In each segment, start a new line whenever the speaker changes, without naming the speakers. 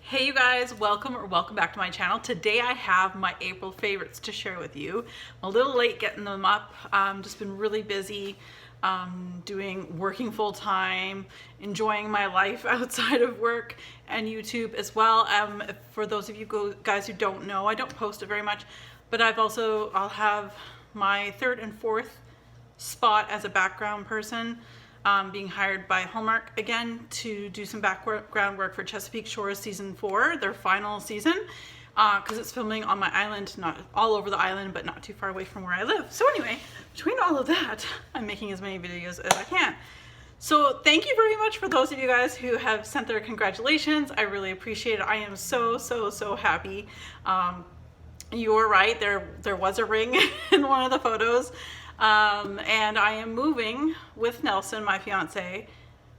Hey you guys, welcome back to my channel. Today I have my April favorites to share with you. I'm a little late getting them up. Just been really busy working full time, enjoying my life outside of work and YouTube as well. For those of you guys who don't know, I don't post it very much, but I'll have my third and fourth spot as a background person. Being hired by Hallmark again to do some background work for Chesapeake Shores season 4, their final season, because it's filming on my island, not all over the island, but not too far away from where I live. So anyway, between all of that, I'm making as many videos as I can. So thank you very much for those of you guys who have sent their congratulations. I really appreciate it. I am so happy. You were right, there was a ring in one of the photos. And I am moving with Nelson, my fiance,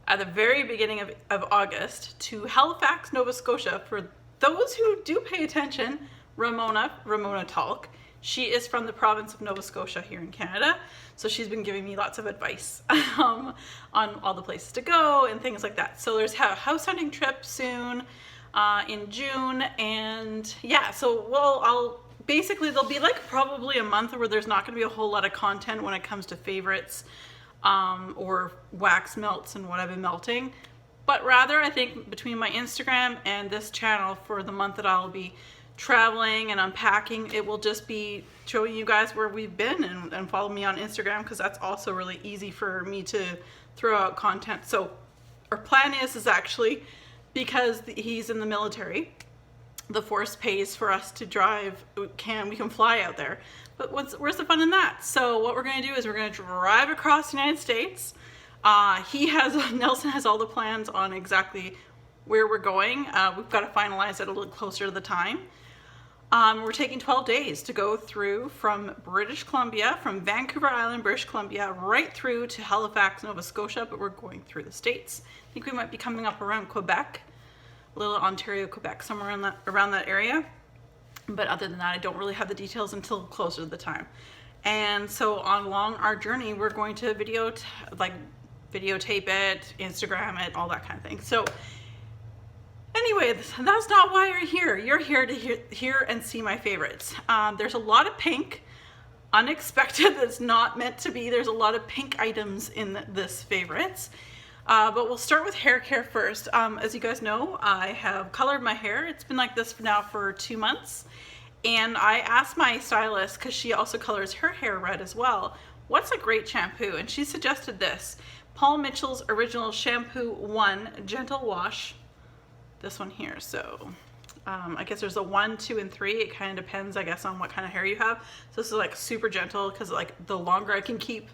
at the very beginning of August to Halifax, Nova Scotia. For those who do pay attention, Ramona Talk, she is from the province of Nova Scotia here in Canada. So she's been giving me lots of advice on all the places to go and things like that. So there's a house hunting trip soon in June. And yeah, so basically, there'll be like probably a month where there's not going to be a whole lot of content when it comes to favorites or wax melts and what I've been melting. But rather, I think between my Instagram and this channel for the month that I'll be traveling and unpacking, it will just be showing you guys where we've been and follow me on Instagram, because that's also really easy for me to throw out content. So our plan is actually, because he's in the military, the force pays for us to drive. We can fly out there, but where's the fun in that? So what we're going to do is we're going to drive across the United States. Nelson has all the plans on exactly where we're going. We've got to finalize it a little closer to the time. We're taking 12 days to go through from British Columbia, from Vancouver Island, British Columbia, right through to Halifax, Nova Scotia, but we're going through the States. I think we might be coming up around Quebec, little Ontario, Quebec, somewhere in around that area. But other than that, I don't really have the details until closer to the time. And so along our journey, we're going to videotape it, Instagram it, all that kind of thing. So anyway, that's not why you're here. You're here to hear and see my favorites. There's a lot of pink, unexpected, that's not meant to be. There's a lot of pink items in this favorites. But we'll start with hair care first. As you guys know, I have colored my hair. It's been like this now for 2 months. And I asked my stylist, because she also colors her hair red as well, what's a great shampoo? And she suggested this, Paul Mitchell's Original Shampoo 1 Gentle Wash. This one here. So I guess there's a 1, 2, and 3. It kind of depends, I guess, on what kind of hair you have. So this is like super gentle, because like the longer I can keep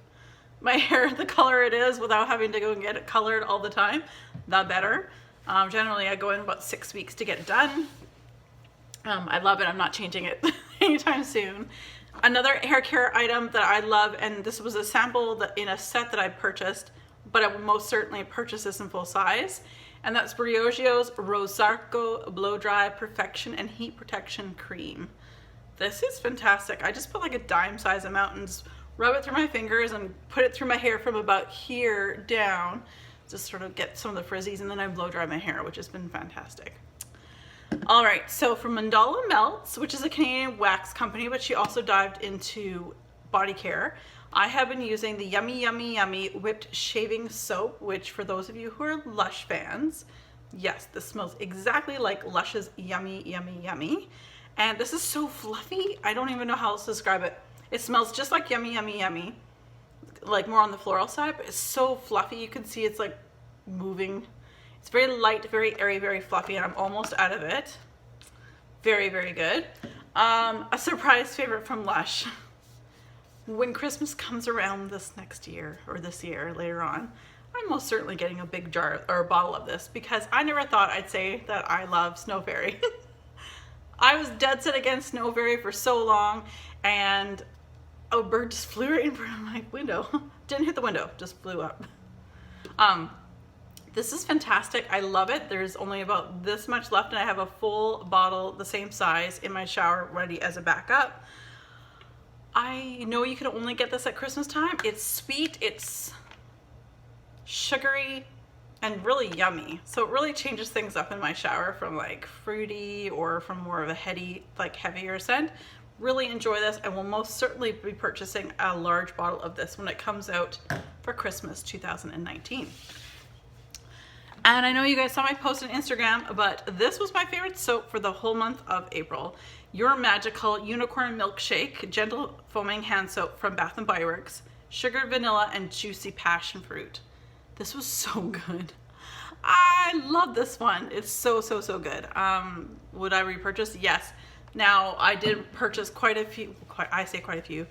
my hair the color it is without having to go and get it colored all the time, the better. Generally I go in about 6 weeks to get it done. I love it. I'm not changing it anytime soon. Another hair care item that I love, and this was a sample in a set that I purchased, but I will most certainly purchase this in full size, and that's Briogio's Rosarco Blow Dry Perfection and Heat Protection Cream. This is fantastic. I just put like a dime size amount and just rub it through my fingers and put it through my hair from about here down, just sort of get some of the frizzies, and then I blow dry my hair, which has been fantastic. All right, so from Mandala Melts, which is a Canadian wax company, but she also dived into body care, I have been using the Yummy Whipped Shaving Soap, which for those of you who are Lush fans, yes, this smells exactly like Lush's Yummy. And this is so fluffy, I don't even know how else to describe it. It smells just like Yummy, like more on the floral side, but it's so fluffy. You can see it's like moving. It's very light, very airy, very fluffy, and I'm almost out of it. Very good. A surprise favorite from Lush. When Christmas comes around this year later on, I'm most certainly getting a big jar or a bottle of this, because I never thought I'd say that I love Snow Fairy. I was dead set against Snow Fairy for so long, and a bird just flew right in front of my window. Didn't hit the window, just flew up. This is fantastic. I love it. There's only about this much left, and I have a full bottle the same size in my shower ready as a backup. I know you can only get this at Christmas time. It's sweet, it's sugary, and really yummy. So it really changes things up in my shower from like fruity or from more of a heavier scent. Really enjoy this, and will most certainly be purchasing a large bottle of this when it comes out for Christmas 2019. And I know you guys saw my post on Instagram, but this was my favorite soap for the whole month of April. Your Magical Unicorn Milkshake Gentle Foaming Hand Soap from Bath & Body Works. Sugared vanilla and juicy passion fruit. This was so good. I love this one. It's so good. Would I repurchase? Yes. Now, I did purchase quite a few. I say quite a few.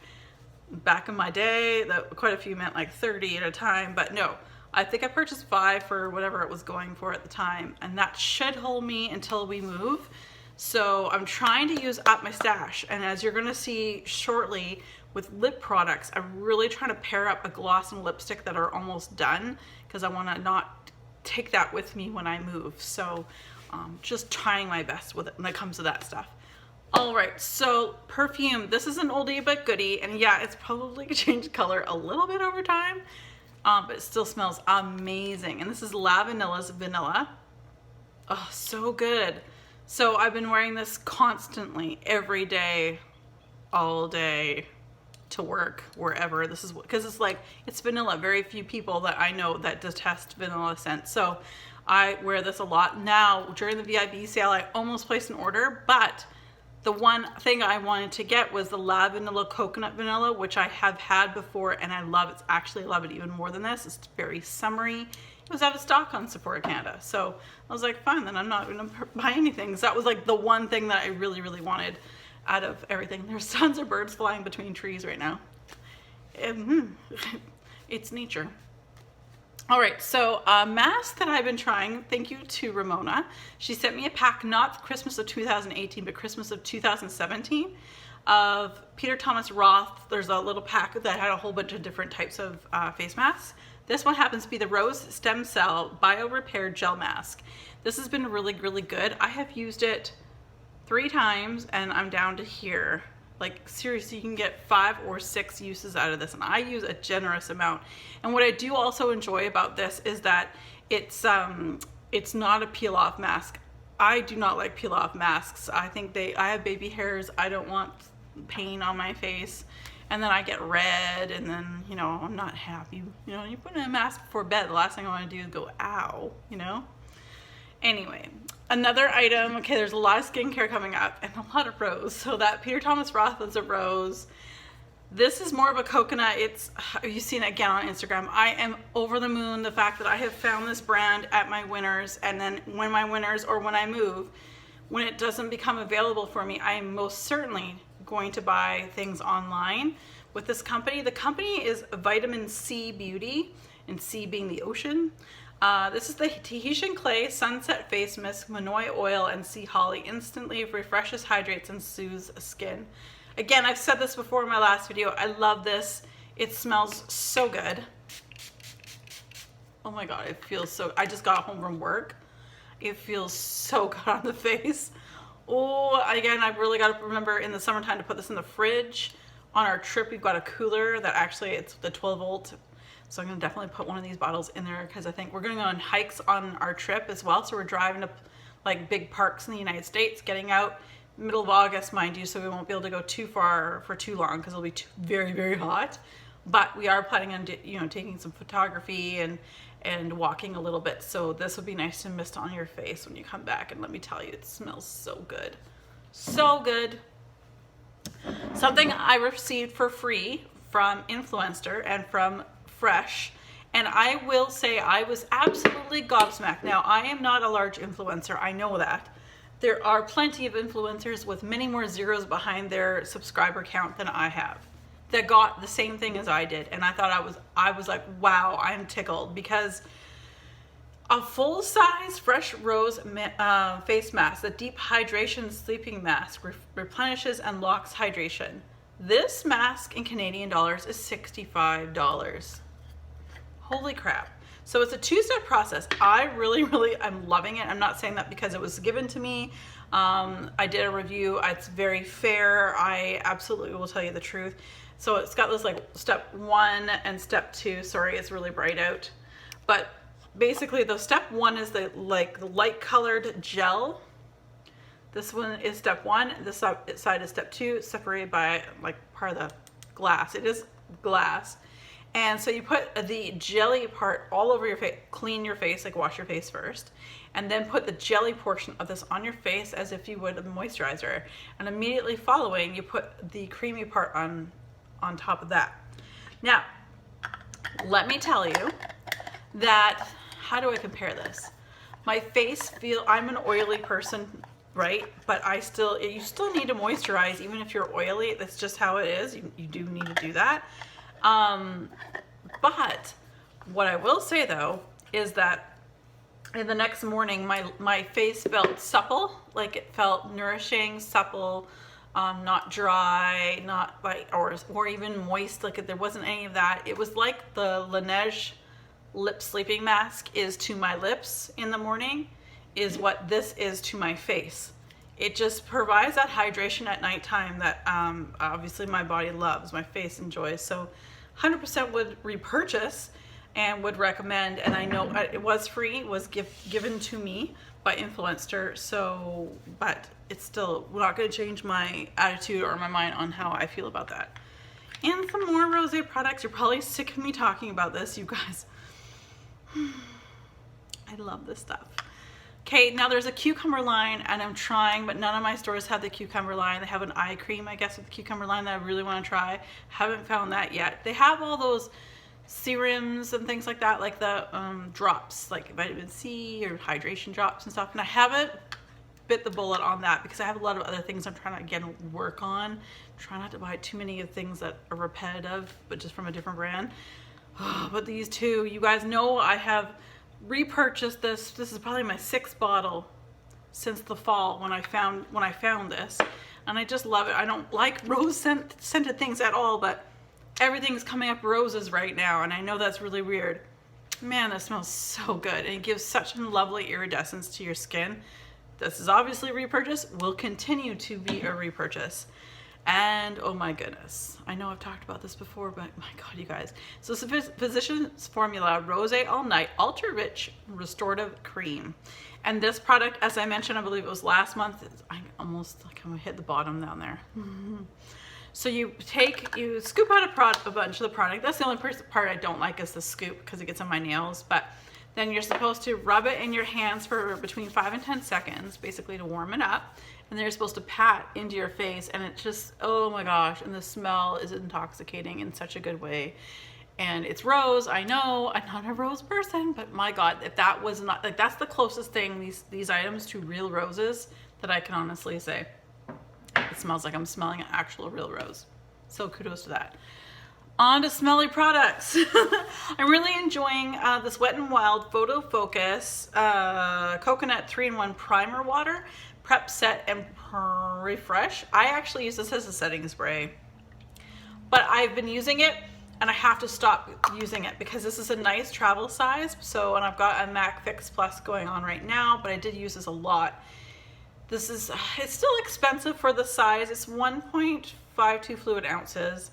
Back in my day, quite a few meant like 30 at a time, but no. I think I purchased 5 for whatever it was going for at the time, and that should hold me until we move. So I'm trying to use up my stash, and as you're gonna see shortly with lip products, I'm really trying to pair up a gloss and lipstick that are almost done, because I wanna not take that with me when I move. So just trying my best with it when it comes to that stuff. All right, so perfume. This is an oldie but goodie, and yeah, it's probably changed color a little bit over time. But it still smells amazing. And this is La Vanilla's Vanilla. Oh, so good. So I've been wearing this constantly, every day, all day, to work, wherever. This is because it's vanilla. Very few people that I know that detest vanilla scent. So I wear this a lot. Now, during the VIB sale, I almost placed an order, but the one thing I wanted to get was the La Vanilla Coconut Vanilla, which I have had before and I love it. Actually, I love it even more than this. It's very summery. It was out of stock on Sephora Canada. So I was like, fine, then I'm not gonna buy anything. So that was like the one thing that I really wanted out of everything. There's tons of birds flying between trees right now. It's nature. All right, so a mask that I've been trying, thank you to Ramona. She sent me a pack, not Christmas of 2018, but Christmas of 2017 of Peter Thomas Roth. There's a little pack that had a whole bunch of different types of face masks. This one happens to be the Rose Stem Cell Bio Repair Gel Mask. This has been really good. I have used it 3 times and I'm down to here. Like seriously, you can get 5 or 6 uses out of this, and I use a generous amount. And what I do also enjoy about this is that it's not a peel off mask. I do not like peel off masks. I think I have baby hairs. I don't want pain on my face, and then I get red, and then I'm not happy. You put in a mask before bed, the last thing I want to do is go ow. Anyway, another item, okay, there's a lot of skincare coming up and a lot of rose. So that Peter Thomas Roth is a rose. This is more of a coconut. You've seen it again on Instagram. I am over the moon the fact that I have found this brand at my winners, and then when my winners or when I move, when it doesn't become available for me, I am most certainly going to buy things online with this company. The company is Vitamin C Beauty, and C being the ocean. This is the Tahitian Clay Sunset Face Mist, Manoi Oil, and Sea Holly. Instantly refreshes, hydrates, and soothes skin. Again, I've said this before in my last video. I love this. It smells so good. Oh my God, it feels so... I just got home from work. It feels so good on the face. Oh, again, I've really got to remember in the summertime to put this in the fridge. On our trip, we've got a cooler that actually, it's the 12 volt. So I'm gonna definitely put one of these bottles in there because I think we're gonna go on hikes on our trip as well. So we're driving to like big parks in the United States, getting out middle of August, mind you, so we won't be able to go too far for too long because it'll be very hot. But we are planning on taking some photography and walking a little bit. So this would be nice to mist on your face when you come back. And let me tell you, it smells so good. So good. Something I received for free from Influencer and from Fresh, and I will say I was absolutely gobsmacked. Now, I am not a large influencer, I know that. There are plenty of influencers with many more zeros behind their subscriber count than I have that got the same thing as I did, and I thought I was like, wow, I'm tickled, because a full-size Fresh Rose face mask, the deep hydration sleeping mask, replenishes and locks hydration. This mask in Canadian dollars is $65. Holy crap. So it's a 2-step process. I really am loving it. I'm not saying that because it was given to me. I did a review. It's very fair. I absolutely will tell you the truth. So it's got this like step 1 and step 2. Sorry, it's really bright out. But basically the step one is the light colored gel. This one is step one. This side is step two, separated by like part of the glass. It is glass. And so you put the jelly part all over your face, clean your face, like wash your face first, and then put the jelly portion of this on your face as if you would a moisturizer. And immediately following, you put the creamy part on top of that. Now, let me tell you that, how do I compare this? My face I'm an oily person, right? But you still need to moisturize even if you're oily. That's just how it is. You do need to do that. But what I will say though is that in the next morning my face felt supple, like it felt nourishing, supple, not dry, not like or even moist, like there wasn't any of that. It was like the Laneige lip sleeping mask is to my lips in the morning, is what this is to my face. It just provides that hydration at nighttime that obviously my body loves, my face enjoys. So 100% would repurchase and would recommend. And I know it was free, it was given to me by Influencer. So, but it's still not going to change my attitude or my mind on how I feel about that. And some more rosé products. You're probably sick of me talking about this, you guys. I love this stuff. Okay, now there's a cucumber line, and I'm trying, but none of my stores have the cucumber line. They have an eye cream, I guess, with the cucumber line that I really want to try. Haven't found that yet. They have all those serums and things like that, like the drops, like vitamin C or hydration drops and stuff. And I haven't bit the bullet on that because I have a lot of other things I'm trying to, again, work on. Try not to buy too many of things that are repetitive, but just from a different brand. But these two, you guys know I have repurchased this. This is probably my 6th bottle since the fall when I found this, and I just love it. I don't like rose scented things at all, but everything's coming up roses right now, and I know that's really weird. Man, that smells so good, and it gives such a lovely iridescence to your skin. This is obviously repurchase, will continue to be a repurchase. And oh my goodness, I know I've talked about this before, but my God, you guys. So it's Physicians Formula Rosé All Night Ultra Rich Restorative Cream. And this product, as I mentioned, I believe it was last month, I almost like I'm gonna hit the bottom down there. So you scoop out a bunch of the product. That's the only part I don't like is the scoop because it gets on my nails. But then you're supposed to rub it in your hands for between 5 and 10 seconds, basically to warm it up. And then you're supposed to pat into your face, and it just, oh my gosh, and the smell is intoxicating in such a good way. And it's rose, I know, I'm not a rose person, but my God, if that was not, like, that's the closest thing, these items, to real roses that I can honestly say. It smells like I'm smelling an actual real rose. So kudos to that. On to smelly products. I'm really enjoying this Wet n Wild Photo Focus Coconut 3-in-1 Primer Water. Prep, Set, and Refresh. I actually use this as a setting spray, but I've been using it and I have to stop using it because this is a nice travel size. So, and I've got a MAC Fix Plus going on right now, but I did use this a lot. It's still expensive for the size. It's 1.52 fluid ounces,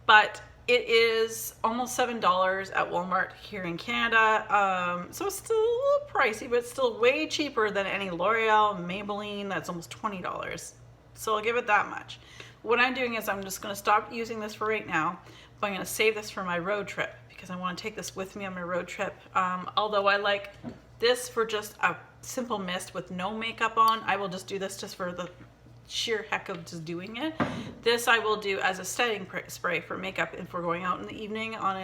but it is almost $7 at Walmart here in Canada. So it's still a little pricey, but it's still way cheaper than any L'Oreal, Maybelline, that's almost $20. So I'll give it that much. What I'm doing is I'm just gonna stop using this for right now, but I'm gonna save this for my road trip because I wanna take this with me on my road trip. Although I like this for just a simple mist with no makeup on, I will just do this just for the sheer heck of just doing it. This I will do as a setting spray for makeup if we're going out in the evening on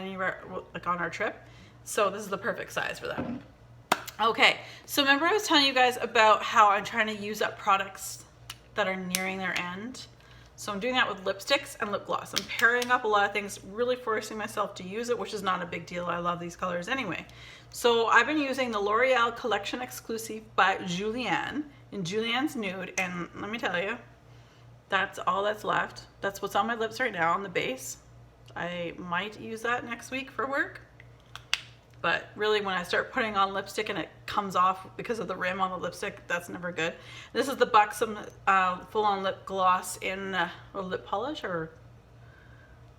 like on our trip. So this is the perfect size for that. Okay, so remember I was telling you guys about how I'm trying to use up products that are nearing their end. So I'm doing that with lipsticks and lip gloss. I'm pairing up a lot of things, really forcing myself to use it, which is not a big deal. I love these colors anyway. So I've been using the L'Oreal Collection Exclusive by Julianne in Julianne's Nude, and let me tell you, that's all that's left. That's what's on my lips right now on the base. I might use that next week for work, but really when I start putting on lipstick and it comes off because of the rim on the lipstick, that's never good. This is the Buxom full-on lip gloss in or lip polish, or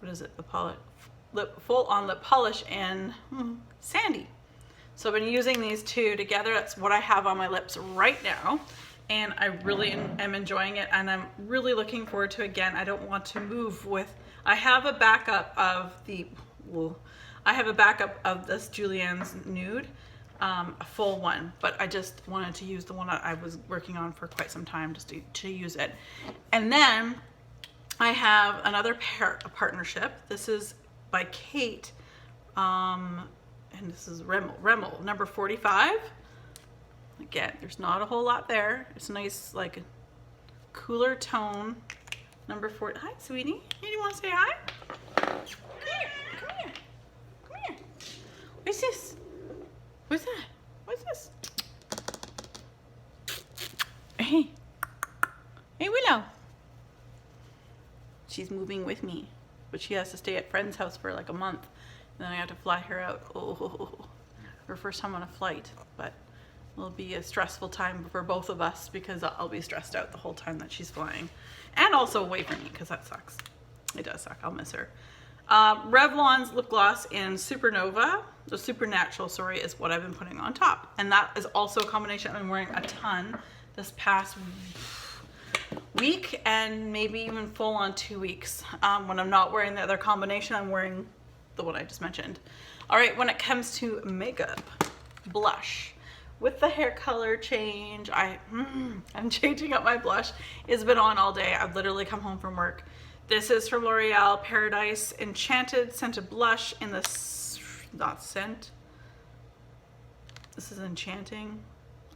what is it, the polish, full-on lip polish in Sandy. So I've been using these two together. That's what I have on my lips right now. And I really am enjoying it, and I'm really looking forward to, again, I don't want to move with, I have a backup of the, I have a backup of this Julienne's Nude, a full one, but I just wanted to use the one that I was working on for quite some time just to use it. And then I have another partnership. This is by Kate, and this is Rimmel, number 45. Again, there's not a whole lot there. It's a nice, like, cooler tone. Number 4. Hi, sweetie. You want to say hi? Come here. Come here. Come here. What's this? What's that? What's this? Hey. Hey, Willow. She's moving with me, but she has to stay at friend's house for like a month. And then I have to fly her out. Oh, her first time on a flight, but will be a stressful time for both of us because I'll be stressed out the whole time that she's flying, and also away from me because that sucks. It does suck. I'll miss her. Revlon's lip gloss in Supernova, the Supernatural, sorry, is what I've been putting on top, and that is also a combination. I've been wearing a ton this past week, and maybe even full on 2 weeks. When I'm not wearing the other combination, I'm wearing the one I just mentioned. All right, when it comes to makeup, blush. With the hair color change, I'm changing up my blush. It's been on all day. I've literally come home from work. This is from L'Oreal Paradise Enchanted Scented Blush in the, not scent. This is Enchanting.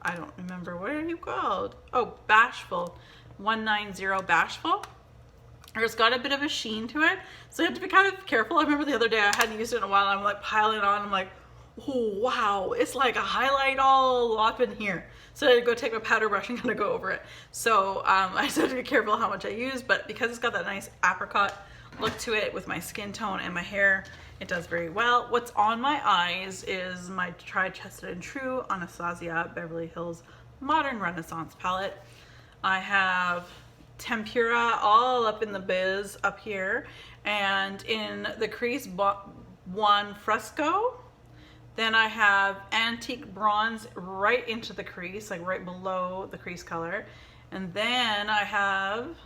I don't remember. What are you called? Oh, Bashful. 190 Bashful. It's got a bit of a sheen to it, so you have to be kind of careful. I remember the other day I hadn't used it in a while. I'm like piling it on. I'm like, oh wow, it's like a highlight all up in here. So I go take my powder brush and kind of go over it. So I just have to be careful how much I use, but because it's got that nice apricot look to it with my skin tone and my hair, it does very well. What's on my eyes is my Tried, Tested and True Anastasia Beverly Hills Modern Renaissance palette. I have Tempura all up in the biz up here, and in the crease one Fresco. Then I have Antique Bronze right into the crease, like right below the crease color. And then I have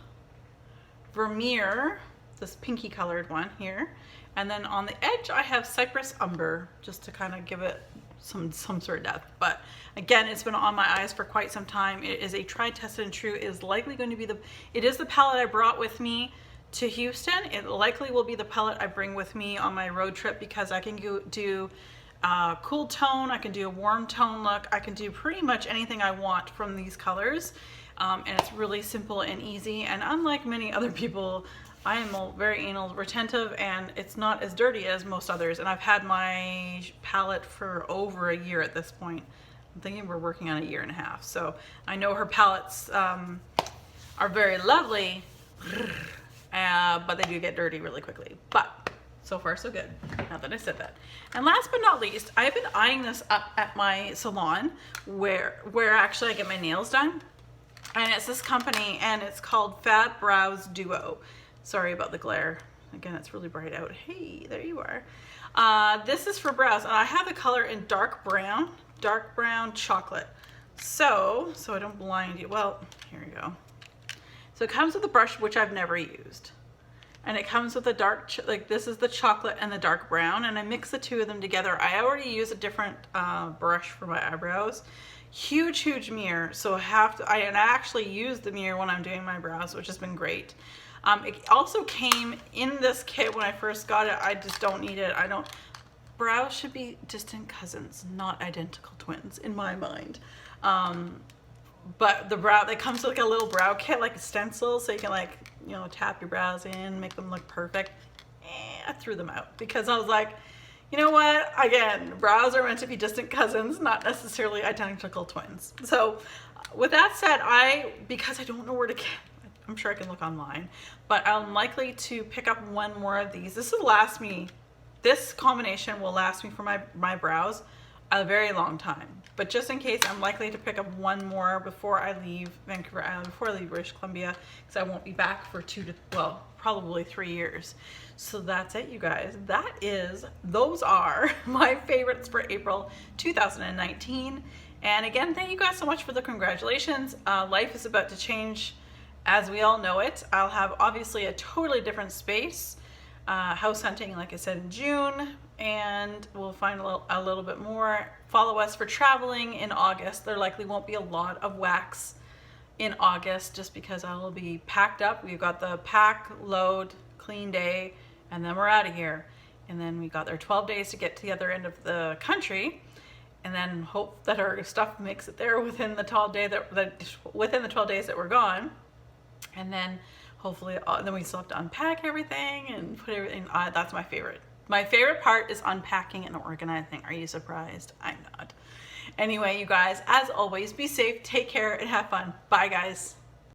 Vermeer, this pinky colored one here. And then on the edge I have Cypress Umber, just to kind of give it some sort of depth. But again, it's been on my eyes for quite some time. It is a Tried, Tested and True. It is likely going to be it is the palette I brought with me to Houston. It likely will be the palette I bring with me on my road trip, because I can do cool tone, I can do a warm tone look, I can do pretty much anything I want from these colors, and it's really simple and easy. And unlike many other people, I am very anal retentive, and it's not as dirty as most others. And I've had my palette for over a year at this point. I'm thinking we're working on 1.5 years. So I know her palettes are very lovely, but they do get dirty really quickly. But so far, so good, now that I said that. And last but not least, I've been eyeing this up at my salon where actually I get my nails done. And it's this company, and it's called Fat Brows Duo. Sorry about the glare. Again, it's really bright out. Hey, there you are. This is for brows, and I have the color in dark brown chocolate. So I don't blind you. Well, here we go. So it comes with a brush, which I've never used. And it comes with a dark, like this is the chocolate and the dark brown, and I mix the two of them together. I already use a different brush for my eyebrows. Huge mirror, so I actually use the mirror when I'm doing my brows, which has been great. It also came in this kit when I first got it. I just don't need it. Brows should be distant cousins, not identical twins in my mind. But it comes with like a little brow kit, like a stencil, so you can like, you know, tap your brows in, make them look perfect. I threw them out because I was like, you know what? Again, brows are meant to be distant cousins, not necessarily identical twins. So with that said, because I don't know where to get, I'm sure I can look online, but I'm likely to pick up one more of these. This combination will last me for my brows a very long time. but just in case, I'm likely to pick up one more before I leave Vancouver Island, before I leave British Columbia, because I won't be back for probably 3 years. So that's it, you guys. Those are my favorites for April 2019. And again, thank you guys so much for the congratulations. Life is about to change as we all know it. I'll have obviously a totally different space. House hunting, like I said, in June, and we'll find a little bit more. Follow us for traveling in August. There likely won't be a lot of wax in August just because I will be packed up. We've got the pack, load, clean day, and then we're out of here. And then we got there 12 days to get to the other end of the country, and then hope that our stuff makes it there within the 12 days that we're gone. And then hopefully, then we still have to unpack everything and put everything. That's my favorite. My favorite part is unpacking and organizing. Are you surprised? I'm not. Anyway, you guys, as always, be safe, take care, and have fun. Bye, guys.